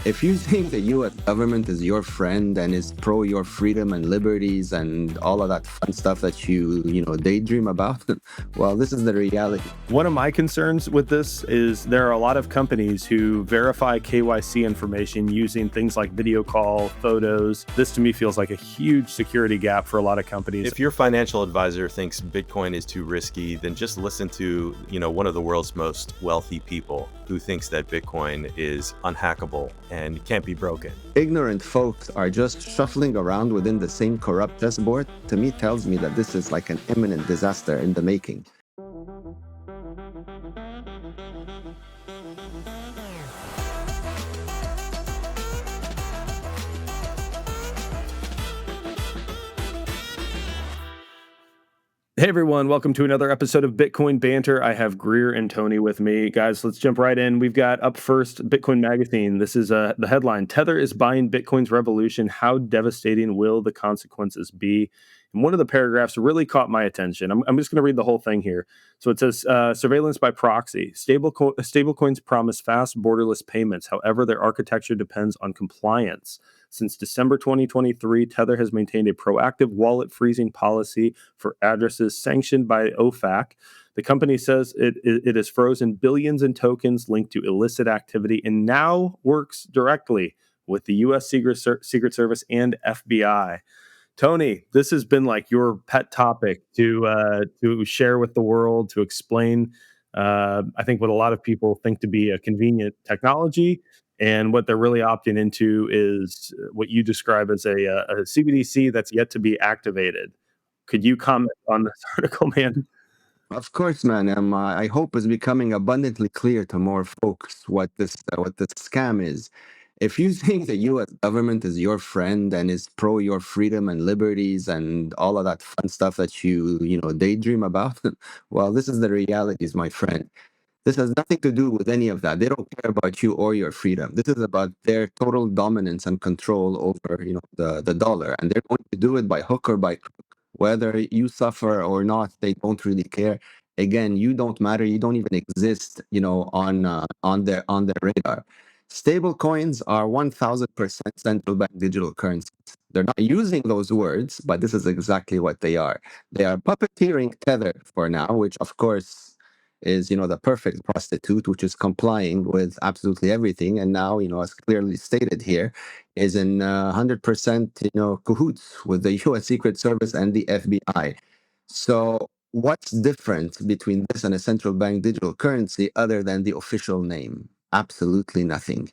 If you think the US government is your friend and is pro your freedom and liberties and all of that fun stuff that you daydream about, well, this is the reality. One of my concerns with this is there are a lot of companies who verify KYC information using things like video call, photos. This to me feels like a huge security gap for a lot of companies. If your financial advisor thinks Bitcoin is too risky, then just listen to, one of the world's most wealthy people who thinks that Bitcoin is unhackable and can't be broken. Ignorant folks are just shuffling around within the same corrupt chessboard. To me, tells me that this is like an imminent disaster in the making. Hey everyone, welcome to another episode of Bitcoin Banter. I have Greer and Tony with me. Guys, let's jump right in. We've got up first Bitcoin Magazine. This is the headline: Tether is buying Bitcoin's revolution. How devastating will the consequences be? And one of the paragraphs really caught my attention. I'm just going to read the whole thing here. So it says, surveillance by proxy. Stablecoins promise fast borderless payments. However, their architecture depends on compliance. Since December 2023, Tether has maintained a proactive wallet freezing policy for addresses sanctioned by OFAC. The company says it has frozen billions in tokens linked to illicit activity and now works directly with the U.S. Secret Service and FBI. Tony, this has been like your pet topic to share with the world, to explain. I think what a lot of people think to be a convenient technology, and what they're really opting into is what you describe as a CBDC that's yet to be activated. Could you comment on this article, man? Of course, man. I hope it's becoming abundantly clear to more folks what this scam is. If you think the U.S. government is your friend and is pro your freedom and liberties and all of that fun stuff that you daydream about, well, this is the realities, my friend. This has nothing to do with any of that. They don't care about you or your freedom. This is about their total dominance and control over, the dollar, and they're going to do it by hook or by crook. Whether you suffer or not, they don't really care. Again, you don't matter. You don't even exist, on their radar. Stable coins are 1,000% central bank digital currencies. They're not using those words, but this is exactly what they are. They are puppeteering Tether for now, which of course is the perfect prostitute, which is complying with absolutely everything, and now as clearly stated here, is in 100% cahoots with the U.S. Secret Service and the FBI. So what's different between this and a central bank digital currency other than the official name? Absolutely nothing.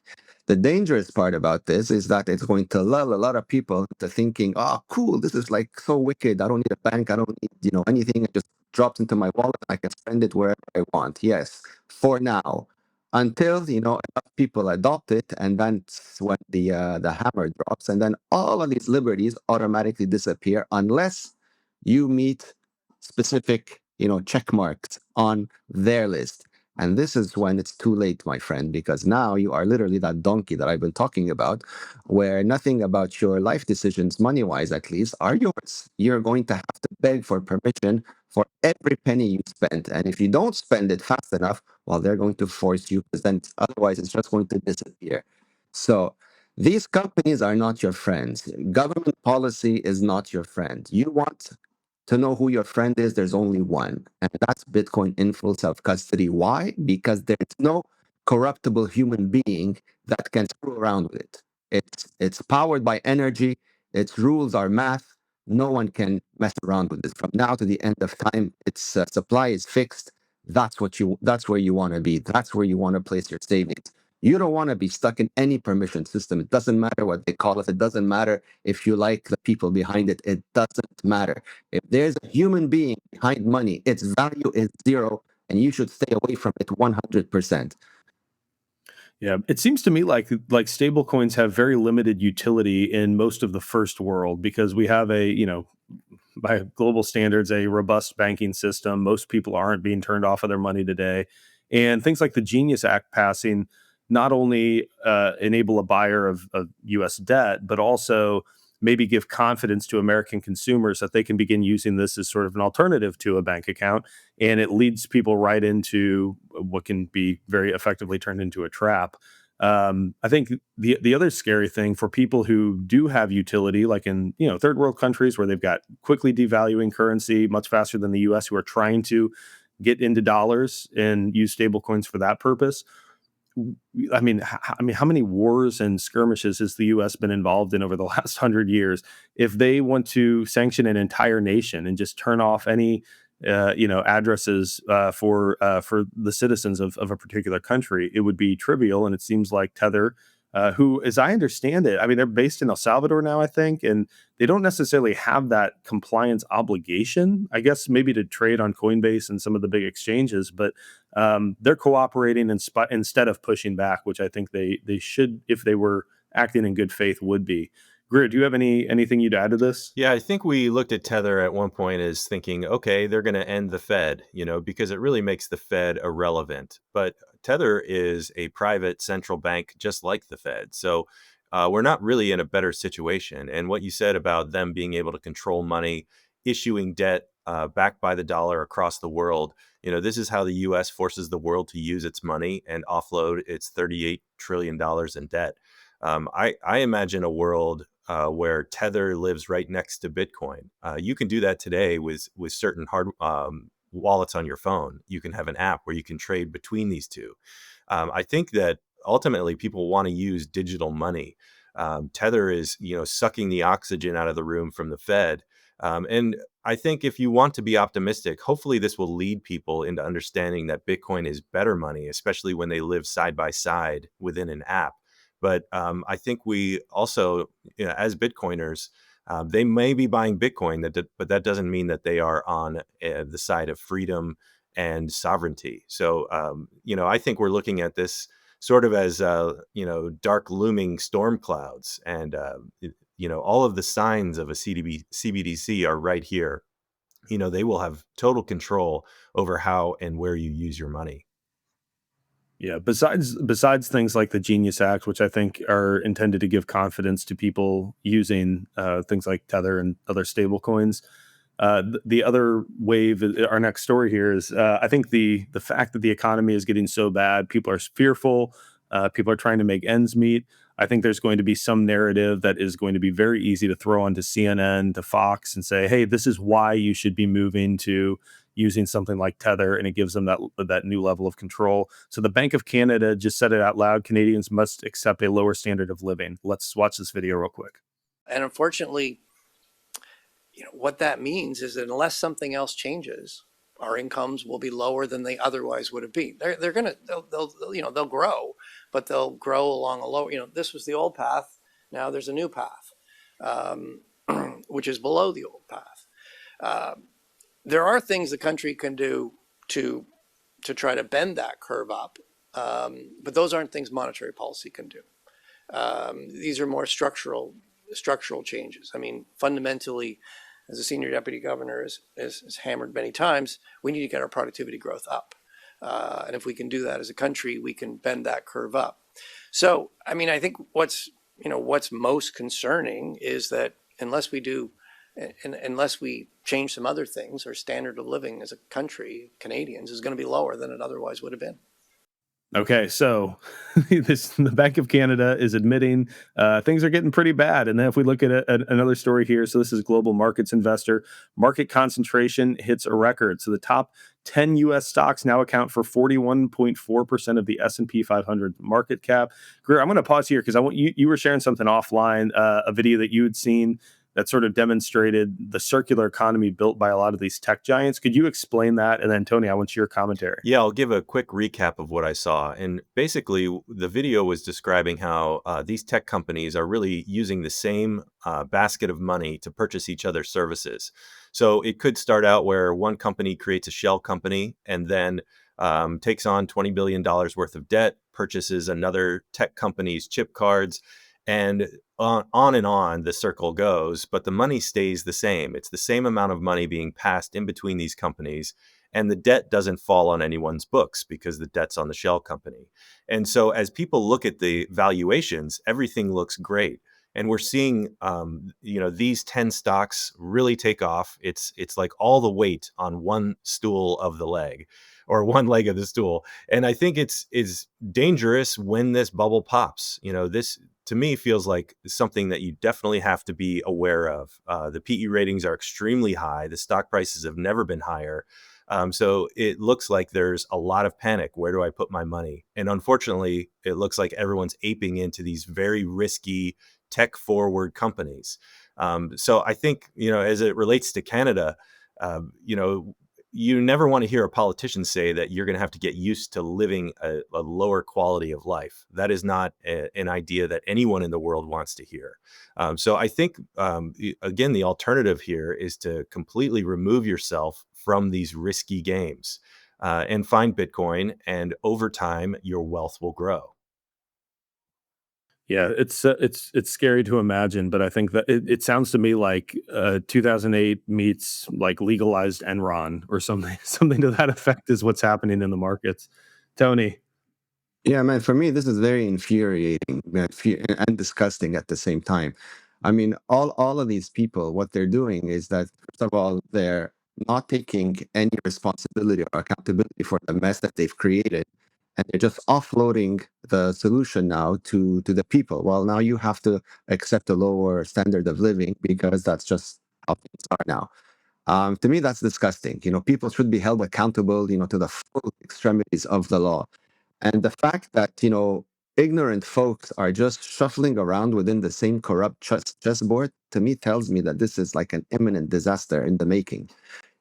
The dangerous part about this is that it's going to lull a lot of people into thinking, oh, cool, this is like so wicked. I don't need a bank. I don't need, anything. It just drops into my wallet. I can spend it wherever I want. Yes, for now, until enough people adopt it, and that's when the hammer drops, and then all of these liberties automatically disappear unless you meet specific check marks on their list. And this is when it's too late, my friend, because now you are literally that donkey that I've been talking about, where nothing about your life decisions, money wise at least, are yours. You're going to have to beg for permission for every penny you spend. And if you don't spend it fast enough, well, they're going to force you, because then otherwise it's just going to disappear. So these companies are not your friends. Government policy is not your friend. You want to know who your friend is, there's only one, and that's Bitcoin in full self custody. Why? Because there's no corruptible human being that can screw around with it. It's powered by energy. Its rules are math. No one can mess around with it. From now to the end of time, its supply is fixed. That's where you want to be. That's where you want to place your savings. You don't want to be stuck in any permission system. It doesn't matter what they call it. It doesn't matter if you like the people behind it. It doesn't matter. If there's a human being behind money, its value is zero, and you should stay away from it 100%. Yeah, it seems to me like stable coins have very limited utility in most of the first world because we have by global standards, a robust banking system. Most people aren't being turned off of their money today. And things like the Genius Act passing not only enable a buyer of US debt, but also maybe give confidence to American consumers that they can begin using this as sort of an alternative to a bank account. And it leads people right into what can be very effectively turned into a trap. I think the other scary thing for people who do have utility, like in third world countries where they've got quickly devaluing currency much faster than the U.S., who are trying to get into dollars and use stable coins for that purpose. How many wars and skirmishes has the U.S. been involved in over the last 100 years? If they want to sanction an entire nation and just turn off any, addresses for the citizens of a particular country, it would be trivial. And it seems like Tether, who, as I understand it, they're based in El Salvador now, I think, and they don't necessarily have that compliance obligation. I guess maybe to trade on Coinbase and some of the big exchanges, but they're cooperating instead of pushing back, which I think they should, if they were acting in good faith, would be. Greer, do you have anything you'd add to this? Yeah, I think we looked at Tether at one point as thinking, okay, they're going to end the Fed, because it really makes the Fed irrelevant. But Tether is a private central bank just like the Fed. So we're not really in a better situation. And what you said about them being able to control money, issuing debt backed by the dollar across the world, this is how the US forces the world to use its money and offload its $38 trillion in debt. I imagine a world where Tether lives right next to Bitcoin. You can do that today with certain hard wallets on your phone. You can have an app where you can trade between these two. I think that ultimately people want to use digital money. Tether is, sucking the oxygen out of the room from the Fed. And I think if you want to be optimistic, hopefully this will lead people into understanding that Bitcoin is better money, especially when they live side by side within an app. But I think we also, as Bitcoiners, they may be buying Bitcoin, but that doesn't mean that they are on the side of freedom and sovereignty. So, I think we're looking at this sort of as, dark looming storm clouds. And, all of the signs of a CBDC are right here. They will have total control over how and where you use your money. Yeah. Besides things like the Genius Act, which I think are intended to give confidence to people using things like Tether and other stable coins. The other wave, our next story here is, I think the fact that the economy is getting so bad, people are fearful, people are trying to make ends meet. I think there's going to be some narrative that is going to be very easy to throw onto CNN, to Fox, and say, "Hey, this is why you should be moving to using something like Tether," and it gives them that new level of control. So the Bank of Canada just said it out loud: Canadians must accept a lower standard of living. Let's watch this video real quick. And unfortunately, what that means is that unless something else changes, our incomes will be lower than they otherwise would have been. They'll grow, but they'll grow along a lower. This was the old path. Now there's a new path, which is below the old path. There are things the country can do to try to bend that curve up, but those aren't things monetary policy can do. These are more structural changes. Fundamentally, as a senior deputy governor has hammered many times, we need to get our productivity growth up. And if we can do that as a country, we can bend that curve up. So, I think what's most concerning is that unless we change some other things, our standard of living as a country, Canadians, is going to be lower than it otherwise would have been. Okay, so the Bank of Canada is admitting things are getting pretty bad. And then if we look at another story here, so this is Global Markets Investor, market concentration hits a record. So the top 10 U.S. stocks now account for 41.4% of the S&P 500 market cap. Greer, I'm going to pause here because I want you were sharing something offline, a video that you had seen that sort of demonstrated the circular economy built by a lot of these tech giants. Could you explain that? And then, Tony, I want your commentary. Yeah, I'll give a quick recap of what I saw. And basically, the video was describing how these tech companies are really using the same basket of money to purchase each other's services. So it could start out where one company creates a shell company and then takes on $20 billion worth of debt, purchases another tech company's chip cards, and on and on the circle goes, but the money stays the same. It's the same amount of money being passed in between these companies, and the debt doesn't fall on anyone's books because the debt's on the shell company. And so as people look at the valuations, everything looks great. And we're seeing, these 10 stocks really take off. It's like all the weight on one stool of the leg. or one leg of the stool. And I think it's dangerous when this bubble pops. This to me feels like something that you definitely have to be aware of. The PE ratings are extremely high. The stock prices have never been higher. So it looks like there's a lot of panic. Where do I put my money? And unfortunately, it looks like everyone's aping into these very risky tech forward companies. So I think, as it relates to Canada, you never want to hear a politician say that you're going to have to get used to living a lower quality of life. That is not an idea that anyone in the world wants to hear. So I think, again, the alternative here is to completely remove yourself from these risky games and find Bitcoin. And over time, your wealth will grow. Yeah, it's scary to imagine, but I think that it sounds to me like 2008 meets like legalized Enron or something something to that effect is what's happening in the markets. Tony. Yeah, man, for me, this is very infuriating, man, and disgusting at the same time. I mean, all of these people, what they're doing is that, first of all, they're not taking any responsibility or accountability for the mess that they've created, and they're just offloading the solution now to the people. Well, now you have to accept a lower standard of living because that's just how things are now. To me, that's disgusting. People should be held accountable, to the full extremities of the law. And the fact that, ignorant folks are just shuffling around within the same corrupt chessboard, to me tells me that this is like an imminent disaster in the making.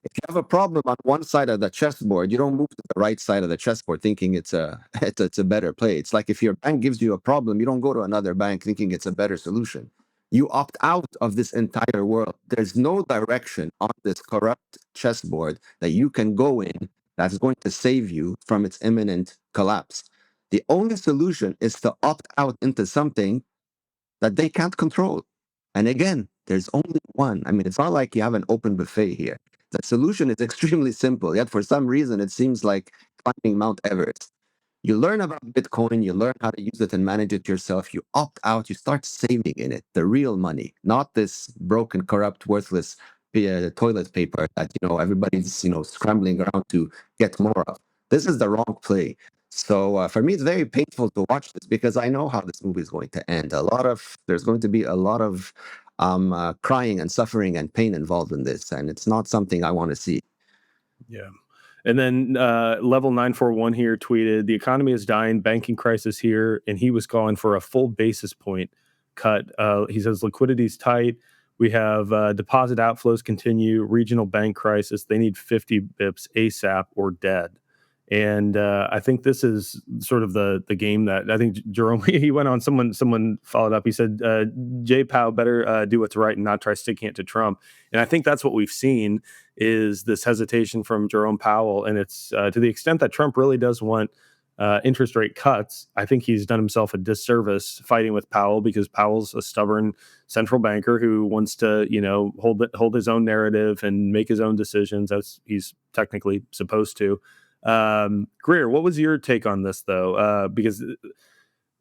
If you have a problem on one side of the chessboard, you don't move to the right side of the chessboard thinking it's a it's a better play. It's like if your bank gives you a problem, you don't go to another bank thinking it's a better solution. You opt out of this entire world. There's no direction on this corrupt chessboard that you can go in that's going to save you from its imminent collapse. The only solution is to opt out into something that they can't control. And again, there's only one. I mean, it's not like you have an open buffet here. The solution is extremely simple, yet for some reason it seems like climbing Mount Everest. You learn about Bitcoin, you learn how to use it and manage it yourself, you opt out, you start saving in it, the real money, not this broken, corrupt, worthless toilet paper that everybody's scrambling around to get more of. This is the wrong play. So for me, it's very painful to watch this because I know how this movie is going to end. There's going to be a lot of crying and suffering and pain involved in this, and it's not something I want to see. Yeah. And then level 941 here tweeted, the economy is dying, banking crisis here. And he was calling for a full basis point cut. He says liquidity is tight. We have deposit outflows continue, regional bank crisis. They need 50 bips ASAP or dead. And I think this is sort of the game that I think Jerome, he went on, someone followed up. He said, Jay Powell better do what's right and not try sticking it to Trump. And I think that's what we've seen is this hesitation from Jerome Powell. And it's to the extent that Trump really does want interest rate cuts, I think he's done himself a disservice fighting with Powell because Powell's a stubborn central banker who wants to, hold his own narrative and make his own decisions as he's technically supposed to. Greer, what was your take on this, though? Because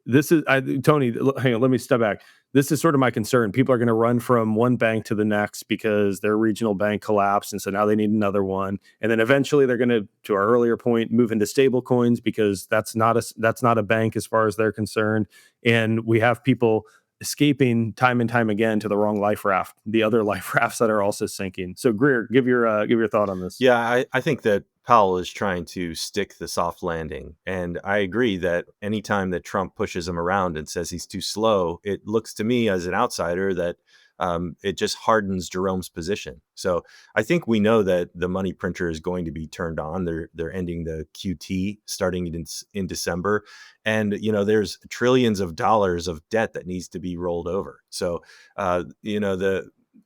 this is, Tony, hang on, let me step back. This is sort of my concern. People are going to run from one bank to the next because their regional bank collapsed, and so now they need another one. And then eventually they're going to our earlier point, move into stable coins because that's not a bank as far as they're concerned. And we have people escaping time and time again to the wrong life raft, the other life rafts that are also sinking. So Greer, give your thought on this. Yeah, I think that Powell is trying to stick the soft landing. And I agree that anytime that Trump pushes him around and says he's too slow, it looks to me as an outsider that it just hardens Jerome's position. So I think we know that the money printer is going to be turned on. They're ending the QT starting in December. And, there's trillions of dollars of debt that needs to be rolled over. So,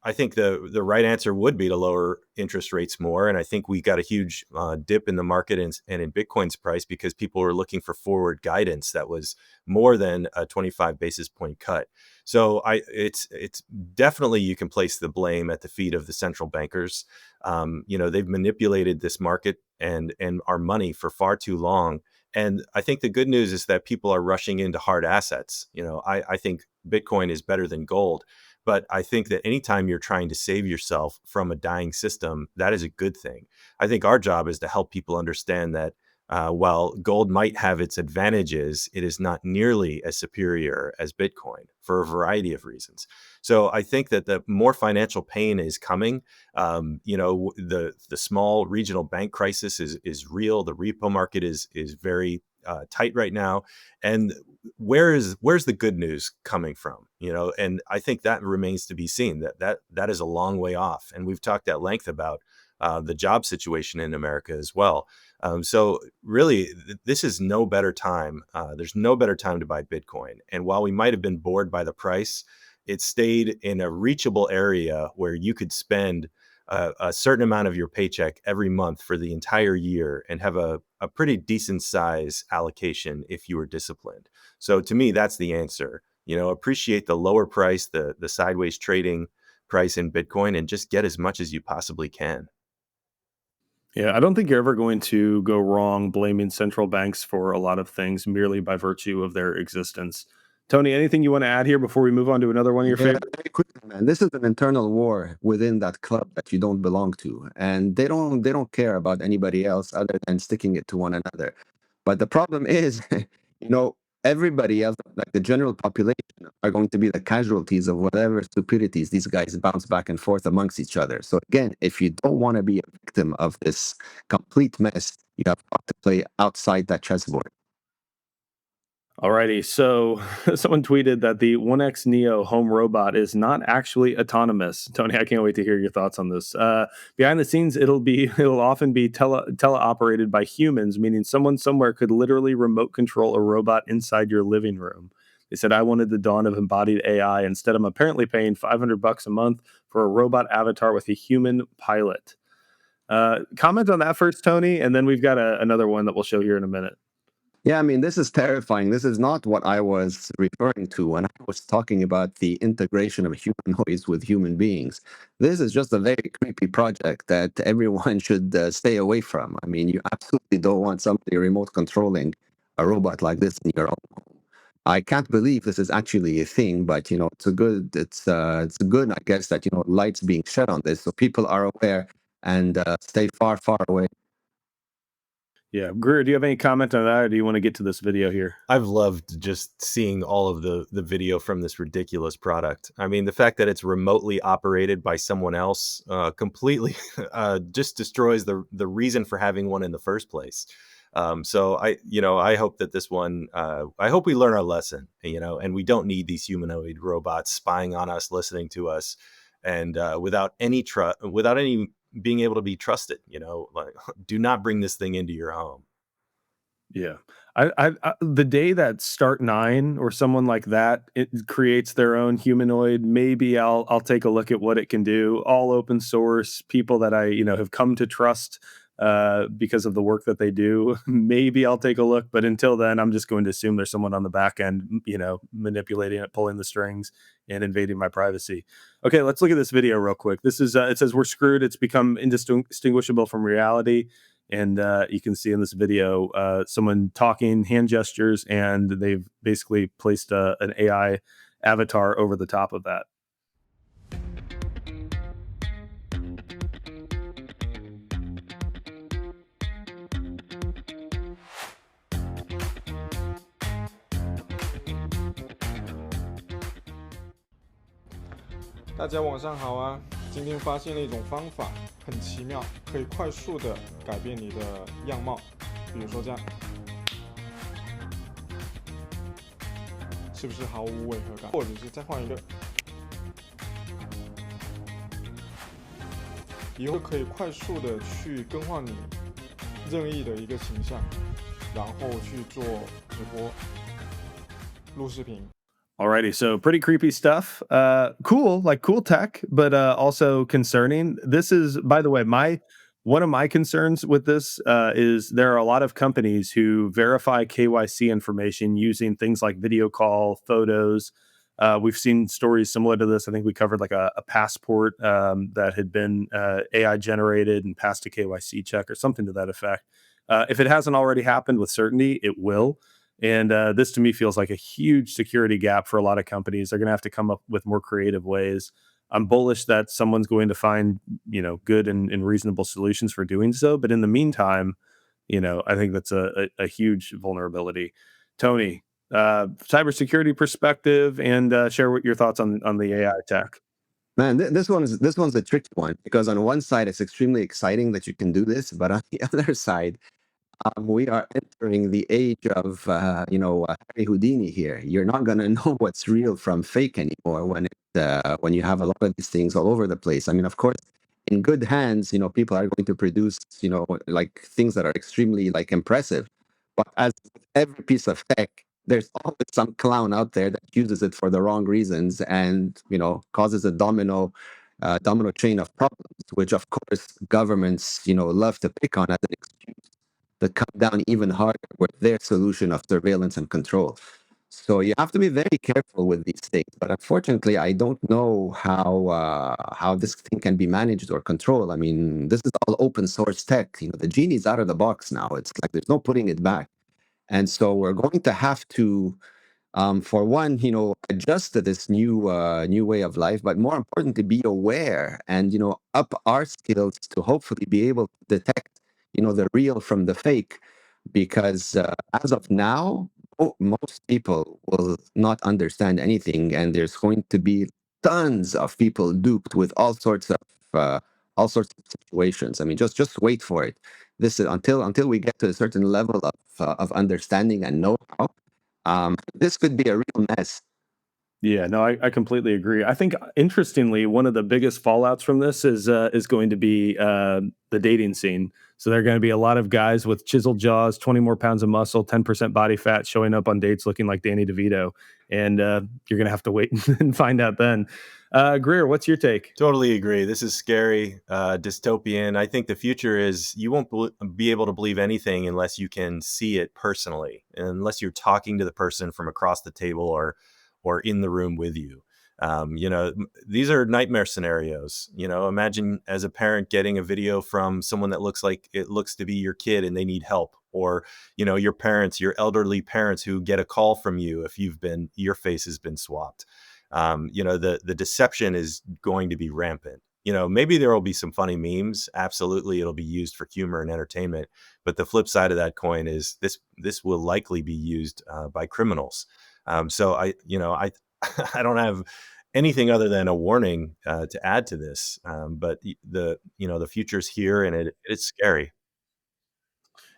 I think the right answer would be to lower interest rates more. And I think we got a huge dip in the market and in Bitcoin's price because people were looking for forward guidance that was more than a 25 basis point cut. So it's definitely you can place the blame at the feet of the central bankers. They've manipulated this market and our money for far too long. And I think the good news is that people are rushing into hard assets. I think Bitcoin is better than gold. But I think that anytime you're trying to save yourself from a dying system, that is a good thing. I think our job is to help people understand that while gold might have its advantages, it is not nearly as superior as Bitcoin for a variety of reasons. So I think that the more financial pain is coming. The small regional bank crisis is real. The repo market is very tight right now, and where's the good news coming from? And I think that remains to be seen. That is a long way off, and we've talked at length about the job situation in America as well. So really, this is no better time. There's no better time to buy Bitcoin. And while we might have been bored by the price, it stayed in a reachable area where you could spend a certain amount of your paycheck every month for the entire year and have a pretty decent size allocation if you were disciplined. So to me, that's the answer. Appreciate the lower price, the sideways trading price in Bitcoin, and just get as much as you possibly can. Yeah, I don't think you're ever going to go wrong blaming central banks for a lot of things merely by virtue of their existence. Tony, anything you want to add here before we move on to another one of your Yeah, favorites? very quickly, man. This is an internal war within that club that you don't belong to, and they don't care about anybody else other than sticking it to one another. But the problem is, you know, everybody else, like the general population, are going to be the casualties of whatever stupidities these guys bounce back and forth amongst each other. So again, if you don't want to be a victim of this complete mess, you have got to play outside that chessboard. Alrighty, so someone tweeted that the 1X Neo home robot is not actually autonomous. Tony, I can't wait to hear your thoughts on this. Behind the scenes, it'll often be teleoperated by humans, meaning someone somewhere could literally remote control a robot inside your living room. They said, I wanted the dawn of embodied AI. Instead, I'm apparently paying $500 a month for a robot avatar with a human pilot. Comment on that first, Tony, and then we've got another one that we'll show here in a minute. Yeah, I mean, this is terrifying. This is not what I was referring to when I was talking about the integration of humanoids with human beings. This is just a very creepy project that everyone should stay away from. I mean, you absolutely don't want somebody remote controlling a robot like this in your own home. I can't believe this is actually a thing, but it's good, I guess, that light's being shed on this so people are aware and stay far, far away. Yeah, Greer, do you have any comment on that, or do you want to get to this video here? I've loved just seeing all of the video from this ridiculous product. I mean, the fact that it's remotely operated by someone else completely just destroys the reason for having one in the first place. So I hope that this one, I hope we learn our lesson, and we don't need these humanoid robots spying on us, listening to us, and without any being able to be trusted. Like, do not bring this thing into your home. Yeah. The day that Start9 or someone like that it creates their own humanoid, maybe I'll take a look at what it can do. All open source, people that I have come to trust because of the work that they do. Maybe I'll take a look, but until then, I'm just going to assume there's someone on the back end, manipulating it, pulling the strings, and invading my privacy. Okay, let's look at this video real quick. This is it says we're screwed. It's become indistinguishable from reality. And you can see in this video someone talking, hand gestures, and they've basically placed an AI avatar over the top of that. 大家晚上好啊！今天发现了一种方法，很奇妙，可以快速的改变你的样貌。比如说这样，是不是毫无违和感？或者是再换一个，以后可以快速的去更换你任意的一个形象，然后去做直播、录视频。 Alrighty, so pretty creepy stuff. Cool tech, but also concerning. This is, by the way, one of my concerns with this is there are a lot of companies who verify KYC information using things like video call, photos. We've seen stories similar to this. I think we covered like a passport that had been AI generated and passed a KYC check or something to that effect. If it hasn't already happened with certainty, it will. And this to me feels like a huge security gap for a lot of companies. They're going to have to come up with more creative ways. I'm bullish that someone's going to find, good and reasonable solutions for doing so. But in the meantime, I think that's a huge vulnerability. Tony, cybersecurity perspective, and share what your thoughts on the AI tech. Man, this one's a tricky one because on one side it's extremely exciting that you can do this, but on the other side, we are entering the age of, Harry Houdini here. You're not going to know what's real from fake anymore when you have a lot of these things all over the place. I mean, of course, in good hands, people are going to produce, like things that are extremely like impressive. But as with every piece of tech, there's always some clown out there that uses it for the wrong reasons and, causes a domino chain of problems, which of course governments, love to pick on as an excuse that come down even harder with their solution of surveillance and control. So you have to be very careful with these things. But unfortunately, I don't know how this thing can be managed or controlled. I mean, this is all open source tech. The genie's out of the box now. It's like there's no putting it back. And so we're going to have to, for one, adjust to this new way of life, but more importantly, be aware and up our skills to hopefully be able to detect the real from the fake, because as of now, most people will not understand anything, and there's going to be tons of people duped with uh, all sorts of situations. I mean, just wait for it. This is until we get to a certain level of understanding and know-how. This could be a real mess. Yeah, no, I completely agree. I think interestingly, one of the biggest fallouts from this is going to be the dating scene. So there are going to be a lot of guys with chiseled jaws, 20 more pounds of muscle, 10% body fat, showing up on dates looking like Danny DeVito, and you're going to have to wait and find out then. Greer, what's your take? Totally agree. This is scary, dystopian. I think the future is you won't be able to believe anything unless you can see it personally, unless you're talking to the person from across the table or in the room with you. These are nightmare scenarios. Imagine as a parent getting a video from someone that looks like it looks to be your kid and they need help, or your parents, your elderly parents who get a call from you if your face has been swapped. The deception is going to be rampant. Maybe there will be some funny memes. Absolutely, it'll be used for humor and entertainment. But the flip side of that coin is this will likely be used by criminals. So I don't have anything other than a warning to add to this. But the future's here, and it's scary.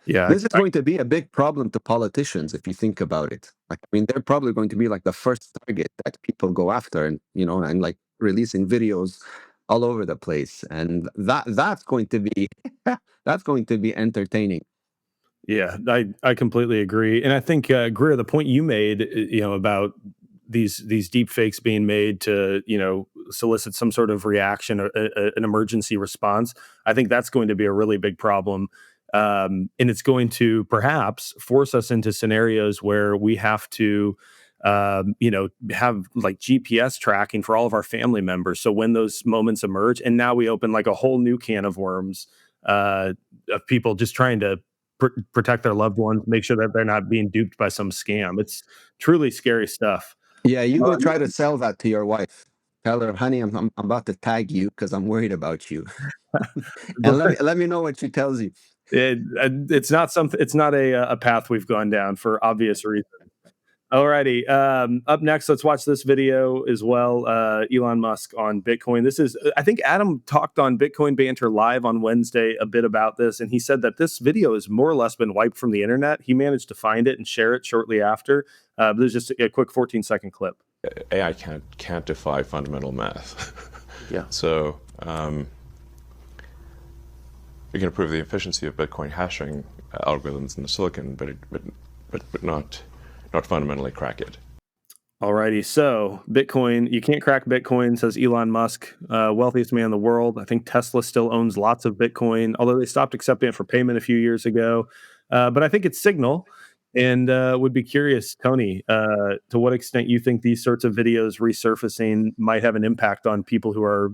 Yeah, This is going to be a big problem to politicians if you think about it. Like, I mean, they're probably going to be like the first target that people go after, and like releasing videos all over the place, and that's going to be that's going to be entertaining. yeah, I completely agree, and I think Greer, the point you made, about these deep fakes being made to solicit some sort of reaction or an emergency response. I think that's going to be a really big problem, and it's going to perhaps force us into scenarios where we have to have like GPS tracking for all of our family members. So when those moments emerge, and now we open like a whole new can of worms of people just trying to protect their loved ones, make sure that they're not being duped by some scam. It's truly scary stuff. Yeah, you go try to sell that to your wife. Tell her, honey, I'm about to tag you because I'm worried about you, and let me know what she tells you. It's not something. It's not a path we've gone down for obvious reasons. Alrighty. Up next, let's watch this video as well. Elon Musk on Bitcoin. This is, I think Adam talked on Bitcoin Banter live on Wednesday a bit about this, and he said that this video has more or less been wiped from the internet. He managed to find it and share it shortly after. But there's just a quick 14-second clip. AI can't defy fundamental math. Yeah. So you can improve the efficiency of Bitcoin hashing algorithms in the silicon, but not fundamentally crack it. Alrighty, so Bitcoin, you can't crack Bitcoin, says Elon Musk, wealthiest man in the world. I think Tesla still owns lots of Bitcoin, although they stopped accepting it for payment a few years ago. But I think it's signal, and would be curious, Tony, to what extent you think these sorts of videos resurfacing might have an impact on people who are,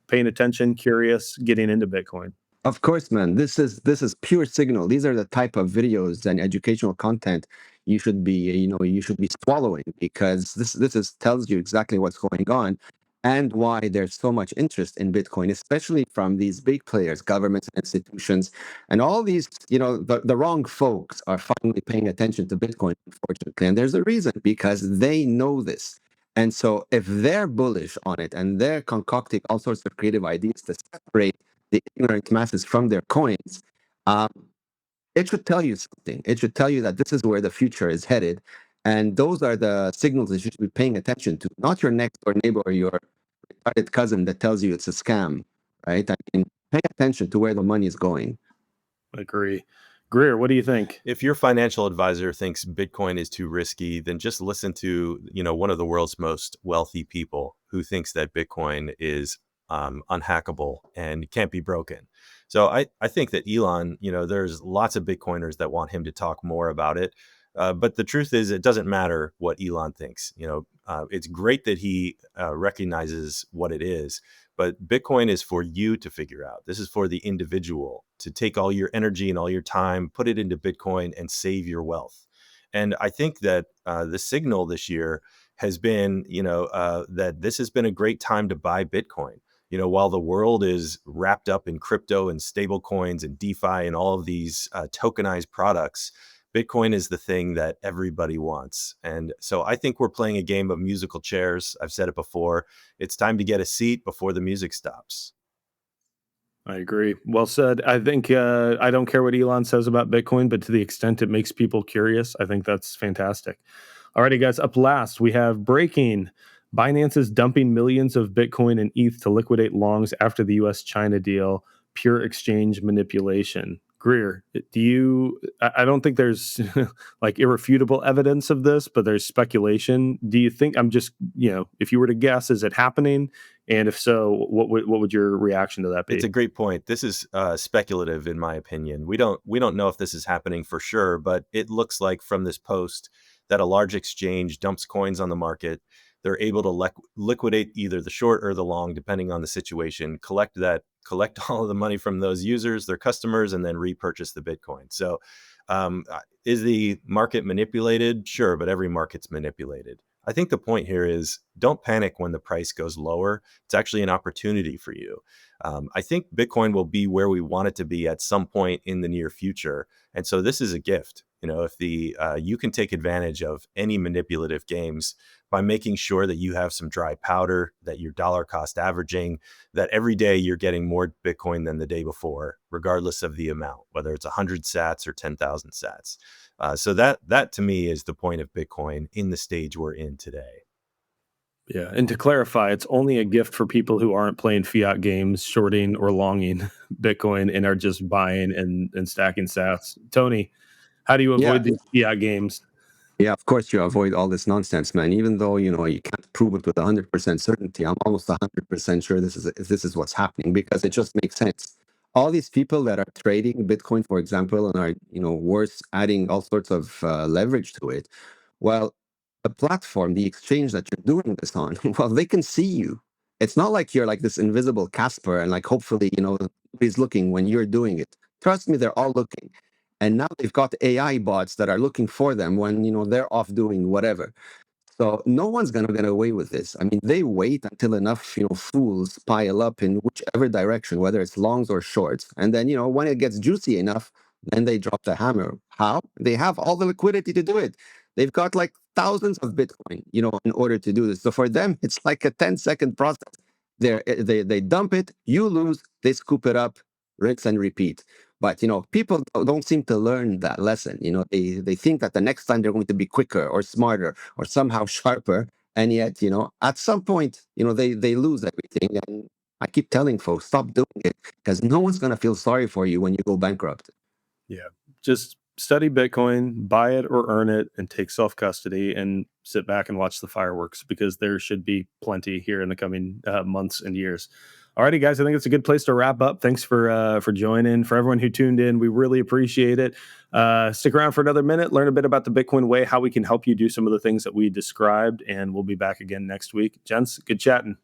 paying attention, curious, getting into Bitcoin. Of course, man. This is pure signal. These are the type of videos and educational content you should be swallowing, because this tells you exactly what's going on and why there's so much interest in Bitcoin, especially from these big players, governments, and institutions, and all these, the wrong folks are finally paying attention to Bitcoin, unfortunately. And there's a reason, because they know this. And so if they're bullish on it and they're concocting all sorts of creative ideas to separate the ignorant masses from their coins, it should tell you something. It should tell you that this is where the future is headed. And those are the signals that you should be paying attention to, not your next door neighbor or your retarded cousin that tells you it's a scam, right? I mean, pay attention to where the money is going. Agree. Greer, what do you think? If your financial advisor thinks Bitcoin is too risky, then just listen to, one of the world's most wealthy people who thinks that Bitcoin is unhackable and can't be broken. So I think that Elon, there's lots of Bitcoiners that want him to talk more about it. But the truth is, it doesn't matter what Elon thinks. It's great that he recognizes what it is, but Bitcoin is for you to figure out. This is for the individual to take all your energy and all your time, put it into Bitcoin, and save your wealth. And I think that the signal this year has been, that this has been a great time to buy Bitcoin. While the world is wrapped up in crypto and stable coins and DeFi and all of these tokenized products, Bitcoin is the thing that everybody wants. And so I think we're playing a game of musical chairs. I've said it before. It's time to get a seat before the music stops. I agree. Well said. I think I don't care what Elon says about Bitcoin, but to the extent it makes people curious, I think that's fantastic. Alrighty, guys, up last, we have breaking. Binance is dumping millions of Bitcoin and ETH to liquidate longs after the US-China deal. Pure exchange manipulation. Greer, I don't think there's like irrefutable evidence of this, but there's speculation. Do you think, if you were to guess, is it happening? And if so, what would your reaction to that be? It's a great point. This is speculative, in my opinion. We don't know if this is happening for sure, but it looks like from this post that a large exchange dumps coins on the market. They're able to liquidate either the short or the long, depending on the situation, collect all of the money from those users, their customers, and then repurchase the Bitcoin. So is the market manipulated? Sure, but every market's manipulated. I think the point here is don't panic when the price goes lower. It's actually an opportunity for you. I think Bitcoin will be where we want it to be at some point in the near future. And so this is a gift. If you can take advantage of any manipulative games by making sure that you have some dry powder, that you're dollar cost averaging, that every day you're getting more Bitcoin than the day before, regardless of the amount, whether it's 100 sats or 10,000 sats. So that to me is the point of Bitcoin in the stage we're in today. Yeah, and to clarify, it's only a gift for people who aren't playing fiat games, shorting or longing Bitcoin, and are just buying and stacking sats. Tony, how do you avoid these fiat games? Yeah, of course you avoid all this nonsense, man. Even though, you can't prove it with 100% certainty, I'm almost 100% sure this is what's happening, because it just makes sense. All these people that are trading Bitcoin, for example, and are, worse, adding all sorts of leverage to it. Well, the platform, the exchange that you're doing this on, well, they can see you. It's not like you're like this invisible Casper and like hopefully, nobody's looking when you're doing it. Trust me, they're all looking. And now they've got AI bots that are looking for them when, they're off doing whatever. So no one's going to get away with this. I mean, they wait until enough, fools pile up in whichever direction, whether it's longs or shorts. And then, when it gets juicy enough, then they drop the hammer. How? They have all the liquidity to do it. They've got like thousands of Bitcoin, in order to do this. So for them, it's like a 10-second process. They dump it, you lose, they scoop it up, rinse and repeat. But, people don't seem to learn that lesson. They think that the next time they're going to be quicker or smarter or somehow sharper. And yet, at some point, they lose everything. And I keep telling folks, stop doing it, because no one's going to feel sorry for you when you go bankrupt. Yeah, just study Bitcoin, buy it or earn it, and take self-custody and sit back and watch the fireworks, because there should be plenty here in the coming months and years. Alrighty, guys, I think it's a good place to wrap up. Thanks for joining. For everyone who tuned in, we really appreciate it. Stick around for another minute, learn a bit about the Bitcoin way, how we can help you do some of the things that we described, and we'll be back again next week. Gents, good chatting.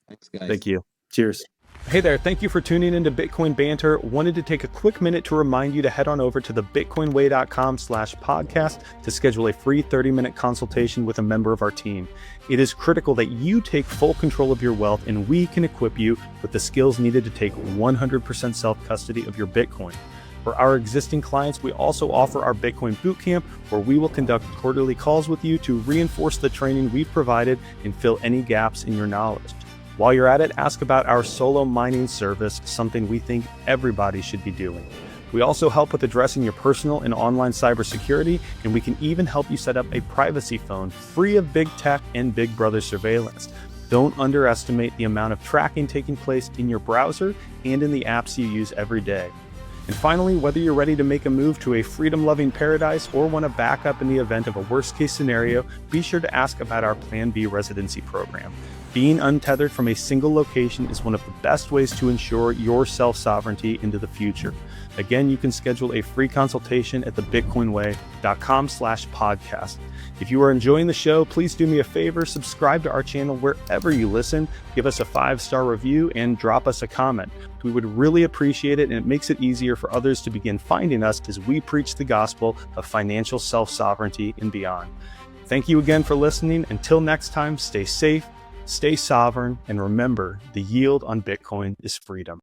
Thanks, guys. Thank you. Cheers. Hey there, thank you for tuning into Bitcoin Banter. Wanted to take a quick minute to remind you to head on over to the bitcoinway.com/podcast to schedule a free 30-minute consultation with a member of our team. It is critical that you take full control of your wealth, and we can equip you with the skills needed to take 100% self-custody of your Bitcoin. For our existing clients, we also offer our Bitcoin Bootcamp, where we will conduct quarterly calls with you to reinforce the training we've provided and fill any gaps in your knowledge. While you're at it, ask about our solo mining service, something we think everybody should be doing. We also help with addressing your personal and online cybersecurity, and we can even help you set up a privacy phone free of big tech and Big Brother surveillance. Don't underestimate the amount of tracking taking place in your browser and in the apps you use every day. And finally, whether you're ready to make a move to a freedom-loving paradise or want to back up in the event of a worst-case scenario, be sure to ask about our Plan B residency program. Being untethered from a single location is one of the best ways to ensure your self-sovereignty into the future. Again, you can schedule a free consultation at thebitcoinway.com/podcast. If you are enjoying the show, please do me a favor, subscribe to our channel wherever you listen, give us a 5-star review, and drop us a comment. We would really appreciate it, and it makes it easier for others to begin finding us as we preach the gospel of financial self-sovereignty and beyond. Thank you again for listening. Until next time, stay safe, stay sovereign, and remember, the yield on Bitcoin is freedom.